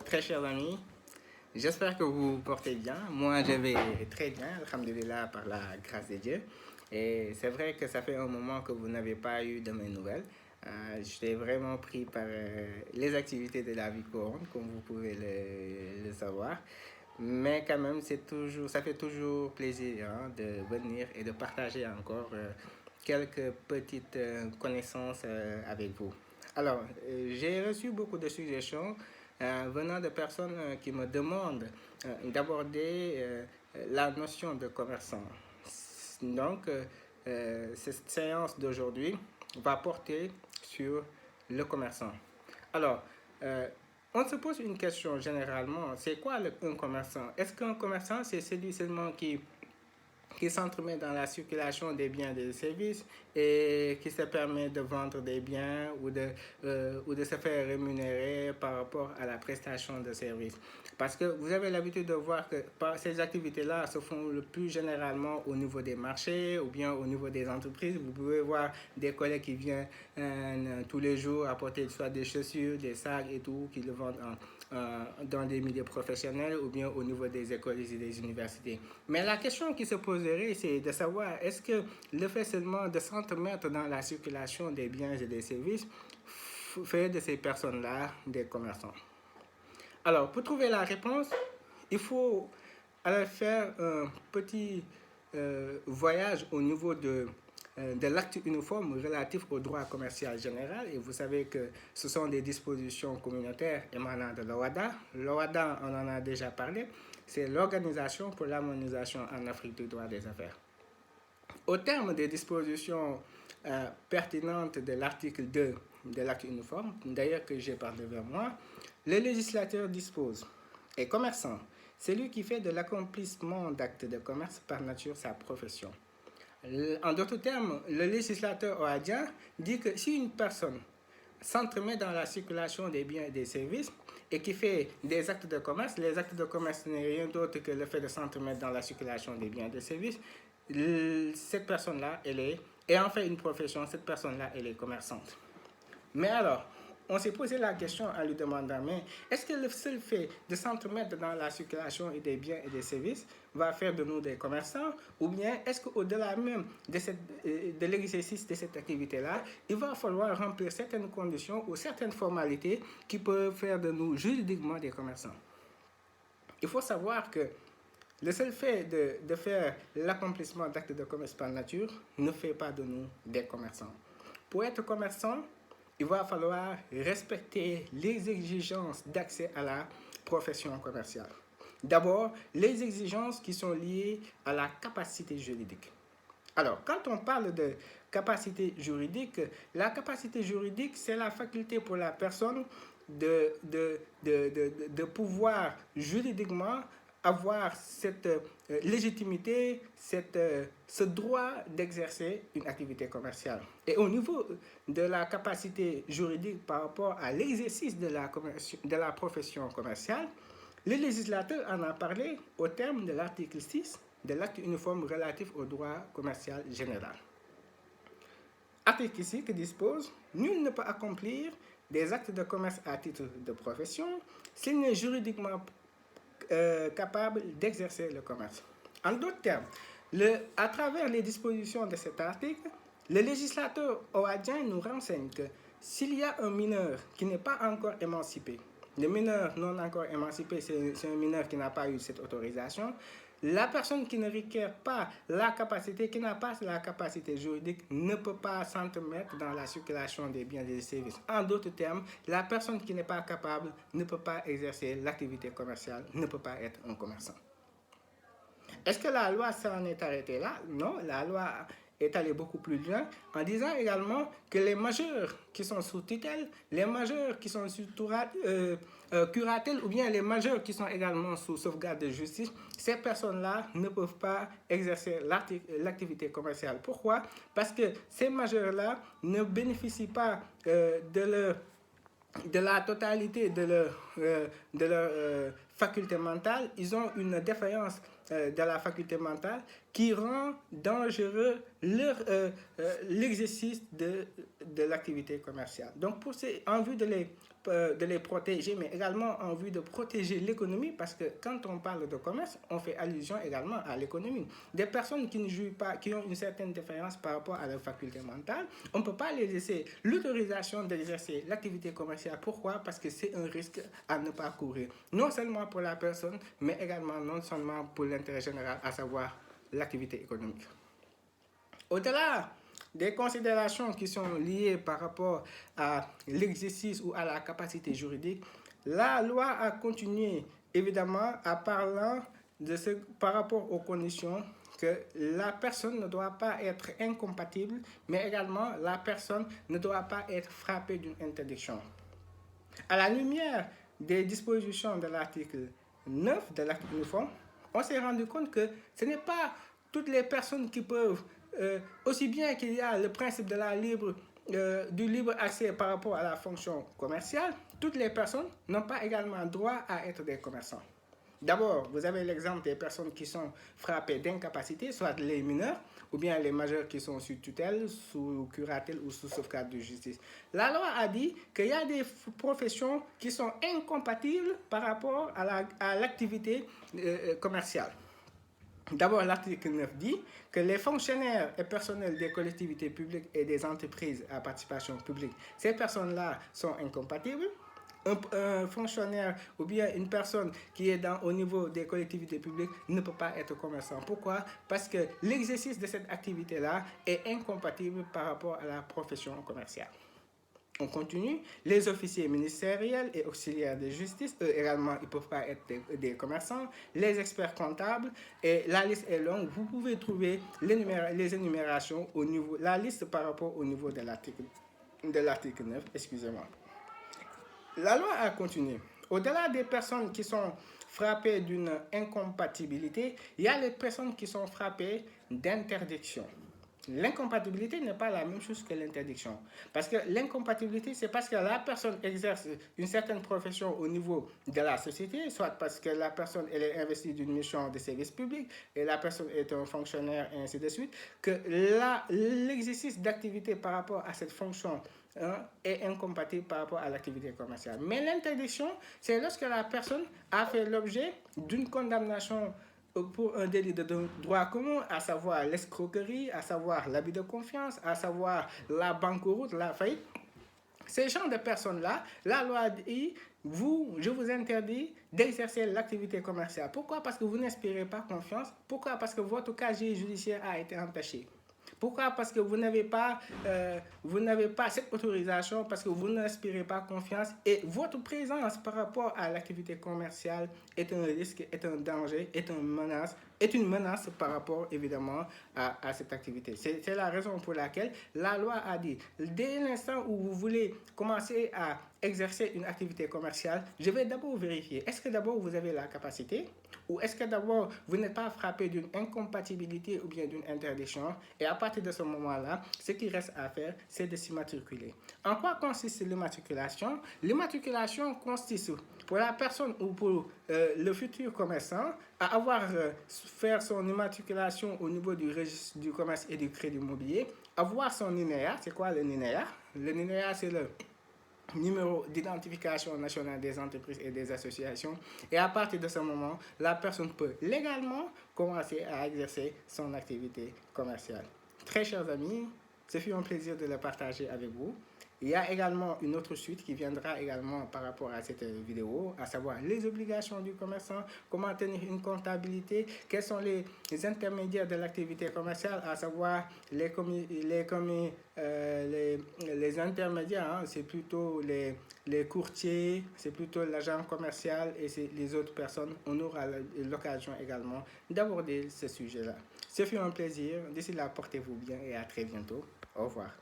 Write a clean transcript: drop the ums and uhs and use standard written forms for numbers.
très chers amis. J'espère que vous vous portez bien. Moi, je vais très bien, alhamdulillah, par la grâce de Dieu. Et c'est vrai que ça fait un moment que vous n'avez pas eu de mes nouvelles. J'étais vraiment pris par les activités de la vie courante, comme vous pouvez le savoir. Mais quand même, ça fait toujours plaisir hein, de venir et de partager encore quelques petites connaissances avec vous. Alors, j'ai reçu beaucoup de suggestions venant de personnes qui me demandent d'aborder la notion de commerçant. Donc, cette séance d'aujourd'hui va porter sur le commerçant. Alors, on se pose une question généralement, c'est quoi un commerçant? Est-ce qu'un commerçant, c'est celui seulement qui s'entremet dans la circulation des biens et des services et qui se permet de vendre des biens ou de se faire rémunérer par rapport à la prestation de services. Parce que vous avez l'habitude de voir que ces activités-là se font le plus généralement au niveau des marchés ou bien au niveau des entreprises. Vous pouvez voir des collègues qui viennent tous les jours apporter soit des chaussures, des sacs et tout, qui le vendent dans des milieux professionnels ou bien au niveau des écoles et des universités. Mais la question qui se poserait, c'est de savoir est-ce que le fait seulement de s'entremettre dans la circulation des biens et des services fait de ces personnes-là des commerçants? Alors, pour trouver la réponse, il faut aller faire un petit voyage au niveau de l'acte uniforme relatif au droit commercial général. Et vous savez que ce sont des dispositions communautaires émanant de l'OHADA. L'OHADA, on en a déjà parlé, c'est l'Organisation pour l'harmonisation en Afrique du droit des affaires. Au terme des dispositions pertinentes de l'article 2 de l'acte uniforme, d'ailleurs que j'ai par devant moi, le législateur dispose, et commerçant, c'est lui qui fait de l'accomplissement d'actes de commerce par nature sa profession. En d'autres termes, le législateur oadien dit que si une personne s'entremet dans la circulation des biens et des services et qui fait des actes de commerce, les actes de commerce n'est rien d'autre que le fait de s'entremettre dans la circulation des biens et des services, cette personne-là, et en fait une profession, cette personne-là, elle est commerçante. Mais alors, on s'est posé la question en lui demandant, mais est-ce que le seul fait de s'entremettre dans la circulation des biens et des services va faire de nous des commerçants, ou bien est-ce qu'au-delà même de l'exercice de cette activité-là, il va falloir remplir certaines conditions ou certaines formalités qui peuvent faire de nous juridiquement des commerçants? Il faut savoir que le seul fait de faire l'accomplissement d'actes de commerce par nature ne fait pas de nous des commerçants. Pour être commerçant, il va falloir respecter les exigences d'accès à la profession commerciale. D'abord, les exigences qui sont liées à la capacité juridique. Alors, quand on parle de capacité juridique, la capacité juridique, c'est la faculté pour la personne de pouvoir juridiquement avoir cette légitimité, ce droit d'exercer une activité commerciale. Et au niveau de la capacité juridique par rapport à l'exercice de la profession commerciale, le législateur en a parlé au terme de l'article 6 de l'acte uniforme relatif au droit commercial général. Article 6 qui dispose « Nul ne peut accomplir des actes de commerce à titre de profession s'il n'est juridiquement capable d'exercer le commerce. » En d'autres termes, à travers les dispositions de cet article, le législateur oadien nous renseigne que s'il y a un mineur qui n'est pas encore émancipé, le mineur non encore émancipé, c'est un mineur qui n'a pas eu cette autorisation, la personne qui ne requiert pas la capacité, qui n'a pas la capacité juridique, ne peut pas s'entremettre dans la circulation des biens et des services. En d'autres termes, la personne qui n'est pas capable ne peut pas exercer l'activité commerciale, ne peut pas être un commerçant. Est-ce que la loi s'en est arrêtée là? Non, la loi est allée beaucoup plus loin en disant également que les majeurs qui sont sous tutelle, les majeurs qui sont sous curatelle ou bien les majeurs qui sont également sous sauvegarde de justice, ces personnes-là ne peuvent pas exercer l'activité commerciale. Pourquoi? Parce que ces majeurs-là ne bénéficient pas de la totalité de leur faculté mentale. Ils ont une défaillance de la faculté mentale qui rend dangereux l'exercice de l'activité commerciale. Donc, en vue de les de les protéger, mais également en vue de protéger l'économie, parce que quand on parle de commerce, on fait allusion également à l'économie. Des personnes qui ne jouent pas, qui ont une certaine différence par rapport à leur faculté mentale, on ne peut pas les laisser l'autorisation d'exercer l'activité commerciale. Pourquoi? Parce que c'est un risque à ne pas courir. Non seulement pour la personne, mais également non seulement pour l'intérêt général, à savoir l'activité économique. Au-delà des considérations qui sont liées par rapport à l'exercice ou à la capacité juridique, la loi a continué évidemment à parler de ce, par rapport aux conditions que la personne ne doit pas être incompatible, mais également la personne ne doit pas être frappée d'une interdiction. À la lumière des dispositions de l'article 9 de l'acte uniforme, on s'est rendu compte que ce n'est pas toutes les personnes qui peuvent, aussi bien qu'il y a le principe de du libre accès par rapport à la fonction commerciale, toutes les personnes n'ont pas également droit à être des commerçants. D'abord, vous avez l'exemple des personnes qui sont frappées d'incapacité, soit les mineurs ou bien les majeurs qui sont sous tutelle, sous curatelle ou sous sauvegarde de justice. La loi a dit qu'il y a des professions qui sont incompatibles par rapport à l'activité commerciale. D'abord, l'article 9 dit que les fonctionnaires et personnels des collectivités publiques et des entreprises à participation publique, ces personnes-là sont incompatibles. Un fonctionnaire ou bien une personne qui est au niveau des collectivités publiques ne peut pas être commerçant. Pourquoi? Parce que l'exercice de cette activité-là est incompatible par rapport à la profession commerciale. On continue. Les officiers ministériels et auxiliaires de justice, eux également, ils ne peuvent pas être des commerçants. Les experts comptables, et la liste est longue. Vous pouvez trouver les énumérations au niveau, la liste par rapport au niveau de l'article 9, excusez-moi. La loi a continué. Au-delà des personnes qui sont frappées d'une incompatibilité, il y a les personnes qui sont frappées d'interdiction. L'incompatibilité n'est pas la même chose que l'interdiction. Parce que l'incompatibilité, c'est parce que la personne exerce une certaine profession au niveau de la société, soit parce que la personne elle est investie d'une mission de service public et la personne est un fonctionnaire et ainsi de suite, que l'exercice d'activité par rapport à cette fonction est incompatible par rapport à l'activité commerciale. Mais l'interdiction, c'est lorsque la personne a fait l'objet d'une condamnation pour un délit de droit commun, à savoir l'escroquerie, à savoir l'abus de confiance, à savoir la banqueroute, la faillite. Ces gens de personnes-là, la loi dit, je vous interdis d'exercer l'activité commerciale. Pourquoi? Parce que vous n'inspirez pas confiance. Pourquoi? Parce que votre casier judiciaire a été entaché. Pourquoi? Parce que vous n'avez pas cette autorisation, parce que vous n'inspirez pas confiance et votre présence par rapport à l'activité commerciale est un risque, est un danger, est une menace par rapport évidemment à cette activité. C'est la raison pour laquelle la loi a dit, dès l'instant où vous voulez commencer à exercer une activité commerciale, je vais d'abord vérifier, est-ce que d'abord vous avez la capacité ou est-ce que d'abord vous n'êtes pas frappé d'une incompatibilité ou bien d'une interdiction, et à partir de ce moment-là, ce qui reste à faire, c'est de s'immatriculer. En quoi consiste l'immatriculation? L'immatriculation consiste pour la personne ou pour le futur commerçant à faire son immatriculation au niveau du registre du commerce et du crédit immobilier, avoir son NINEA. C'est quoi le NINEA? Le NINEA, c'est le numéro d'identification nationale des entreprises et des associations, et à partir de ce moment, la personne peut légalement commencer à exercer son activité commerciale. Très chers amis, ce fut un plaisir de le partager avec vous. Il y a également une autre suite qui viendra également par rapport à cette vidéo, à savoir les obligations du commerçant, comment tenir une comptabilité, quels sont les intermédiaires de l'activité commerciale, à savoir les intermédiaires, hein, c'est plutôt les courtiers, c'est plutôt l'agent commercial et c'est les autres personnes. On aura l'occasion également d'aborder ce sujet-là. Ce fut un plaisir. D'ici là, portez-vous bien et à très bientôt. Au revoir.